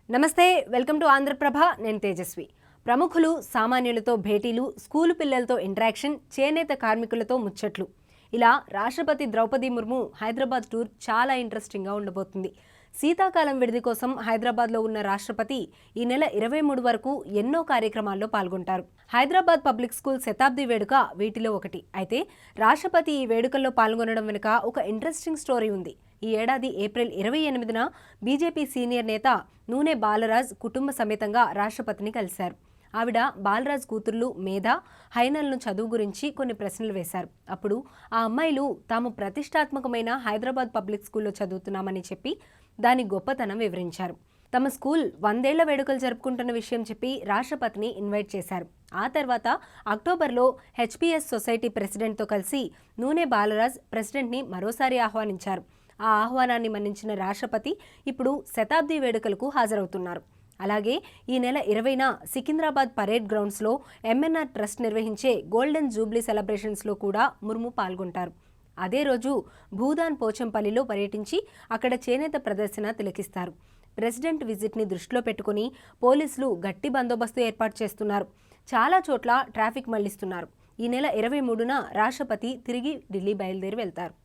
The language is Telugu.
నమస్తే, వెల్కమ్ టు ఆంధ్రప్రభ. నేను తేజస్వి. ప్రముఖులు, సామాన్యులతో భేటీలు, స్కూలు పిల్లలతో ఇంటరాక్షన్, చేనేత కార్మికులతో ముచ్చట్లు, ఇలా రాష్ట్రపతి ద్రౌపది ముర్ము హైదరాబాద్ టూర్ చాలా ఇంట్రెస్టింగ్గా ఉండబోతుంది. శీతాకాలం విడిది కోసం హైదరాబాద్లో ఉన్న రాష్ట్రపతి ఈ నెల 23 వరకు ఎన్నో కార్యక్రమాల్లో పాల్గొంటారు. హైదరాబాద్ పబ్లిక్ స్కూల్ శతాబ్ది వేడుక వీటిలో ఒకటి. అయితే రాష్ట్రపతి ఈ వేడుకల్లో పాల్గొనడం వెనుక ఒక ఇంట్రెస్టింగ్ స్టోరీ ఉంది. ఈ ఏడాది ఏప్రిల్ 28న బీజేపీ సీనియర్ నేత నూనె బాలరాజ్ కుటుంబ సమేతంగా రాష్ట్రపతిని కలిశారు. ఆవిడ బాలరాజ్ కూతుర్లు మేధ, హైనల్ను చదువు గురించి కొన్ని ప్రశ్నలు వేశారు. అప్పుడు ఆ అమ్మాయిలు తాము ప్రతిష్టాత్మకమైన హైదరాబాద్ పబ్లిక్ స్కూల్లో చదువుతున్నామని చెప్పి దాని గొప్పతనం వివరించారు. తమ స్కూల్ 100 ఏళ్ల వేడుకలు జరుపుకుంటున్న విషయం చెప్పి రాష్ట్రపతిని ఇన్వైట్ చేశారు. ఆ తర్వాత అక్టోబర్లో హెచ్పిఎస్ సొసైటీ ప్రెసిడెంట్తో కలిసి నూనె బాలరాజ్ ప్రెసిడెంట్ని మరోసారి ఆహ్వానించారు. ఆ ఆహ్వానాన్ని మన్నించిన రాష్ట్రపతి ఇప్పుడు శతాబ్ది వేడుకలకు హాజరవుతున్నారు. అలాగే ఈ నెల 20న సికింద్రాబాద్ పరేడ్ గ్రౌండ్స్లో ఎంఎన్ఆర్ ట్రస్ట్ నిర్వహించే గోల్డెన్ జూబ్లీ సెలబ్రేషన్స్లో కూడా ముర్ము పాల్గొంటారు. అదే రోజు భూదాన్ పోచంపల్లిలో పర్యటించి అక్కడ చేనేత ప్రదర్శన తిలకిస్తారు. ప్రెసిడెంట్ విజిట్ని దృష్టిలో పెట్టుకుని పోలీసులు గట్టి బందోబస్తు ఏర్పాటు చేస్తున్నారు. చాలా చోట్ల ట్రాఫిక్ మళ్లిస్తున్నారు. ఈ నెల 23న రాష్ట్రపతి తిరిగి ఢిల్లీ బయలుదేరి వెళ్తారు.